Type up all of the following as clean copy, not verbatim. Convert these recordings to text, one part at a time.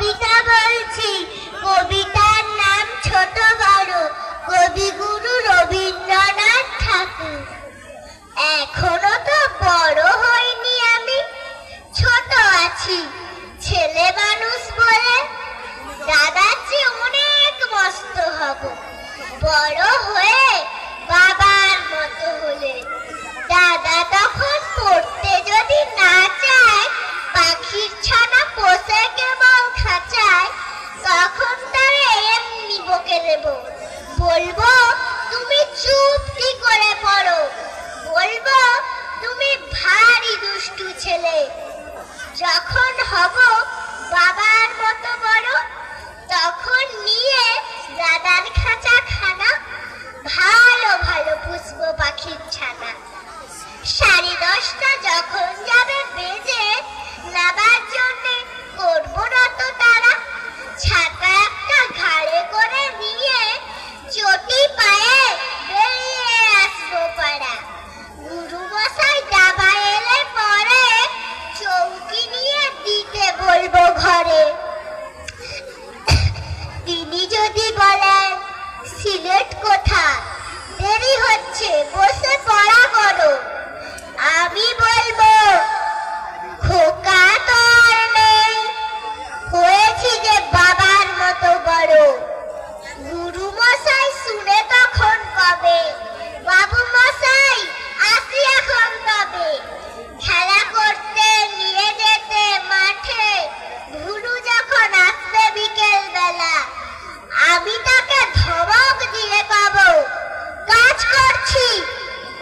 কবিতা বলছি, কবিতার নাম ছোট বড়, কবিগুরু রবীন্দ্রনাথ ঠাকুর। এখনো তো বড় হইনি আমি, ছোট আছি, ছেলে মানুষ বলে। দাদার চেয়ে অনেক মস্ত হব, বড় হয়ে বাবার মতো হলে। দাদা তখন পড়তে যদি না চায়, পাখির ছানা পোষে কেবল খাঁচায়, তখন তারে এমনি বকে দেব, বলবো তুমি চুপটি করে পড়ো, বলবো তুমি ভারী দুষ্টু ছেলে। যখন হব বাবার মতো বড়, তখন নিয়ে দাদার খাঁচা খানা, ভালো ভালো পুষবো পাখির ছানা। 10:30 যখন যাবে বেজে, নাবার জন্যে করবো না তো তারা, ছাতা একটা ঘাড়ে করে নিয়ে চটি পায়ে বেরিয়ে আসবো পাড়া। গুরু মশাই দাবা এলে পরে, চৌকি নিয়ে দিতে বলবো ঘরে। তিনি যদি বলেন সিলেট কোথায়, দেরি হচ্ছে বসে পড়া করো, আমি বলবো খোকা তো আর নেই, হয়েছি যে বাবার মতো বড়। গুরু মশাই শুনে তখন কবে, বাবু মশাই আসি এখন তবে। খেলা করতে নিয়ে যেতে মাঠে, ভুলু যখন আসবে বিকেল বেলা, আমি তাকে ধমক দিয়ে কব, কাজ করছি,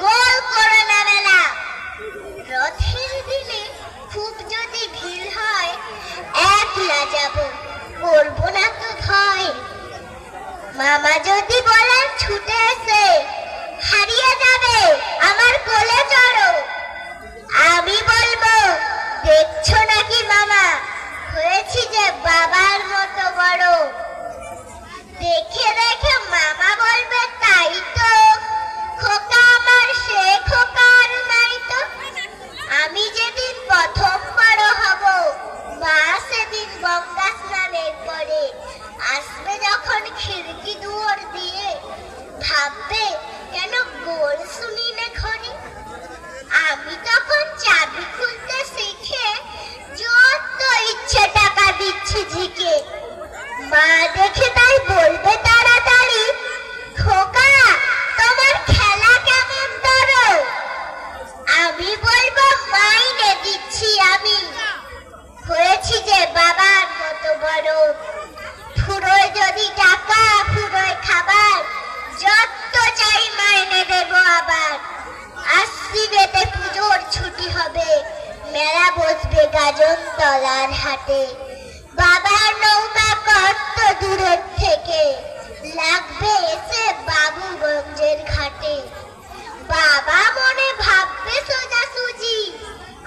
গোল করে নেবে না। রথের দিনে খুব যদি ভিড় হয়, একলা যাব, করবো না তো ভয়। মামা যদি বলেন ছুটে এসে, হারিয়ে যাবে আমার কোলে চড়ো, আমি বলবো দেখছো নাকি মামা, হয়েছি যে বাবার মতো বড়। দেখে দেখে মামা বলবে তাই তো, খোকা আমার সে খোকা আর নাই তো। আমি যেদিন প্রথম বড় হব, মা সেদিন গঙ্গা স্নানের পরে আসবে যখন খিড়কি দুয়ার দিয়ে, ভাববে কেন গোল শুনি না ঘরে। আমি তখন চাবি খুলতে শিখে যত ইচ্ছে টাকা দিচ্ছি ঝিকে। মা দেখে তাই বলবে তাড়াতাড়ি, খোকা তোমার খেলা কেমন ধরো, আমি বলবো মাইনে দিচ্ছি আমি, হয়েছি যে বাবার মতো বড়। ফুরোয় যদি টাকা, ফুরোয় খাবার, যত চাই মাইনে দেবো আবার। আশ্বিনেতে পুজোর ছুটি হবে, মেলা বসবে গাজন তলার হাটে। বাবার নৌকা কত দূরের থেকে, লাগবে এসে বাবুগঞ্জের ঘাটে। বাবা মনে ভাববে সোজাসুজি,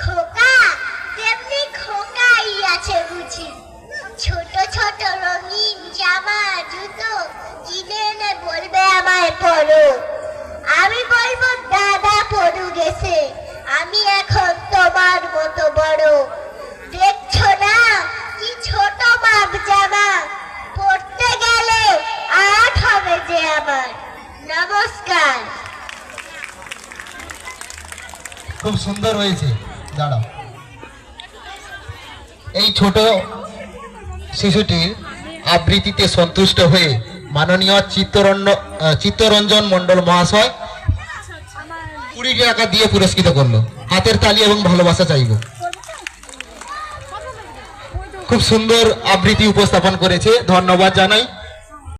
খোকা তেমনি খোকাই আছে বুঝি। ছোট ছোট রঙিন জামা জুতো কিনে এনে বলবে আমায় পরো, আমি বলবো দাদা পড়ু গেছে, আমি এখন তোমার মতো বড়। দেখছো না কি ছোট মাপ জামা, পড়তে গেলে আট হবে যে আমার। নমস্কার। খুব সুন্দর হয়েছে। দাঁড়াও, এই ছোট শিশুটির আবৃত্তিতে সন্তুষ্ট হয়ে মাননীয় চিত্তরঞ্জন মণ্ডল মহাশয় 20 টাকা দিয়ে পুরস্কৃত করলো। হাতের তালি এবং ভালোবাসা চাইব। খুব সুন্দর আবৃত্তি উপস্থাপন করেছে, ধন্যবাদ জানাই।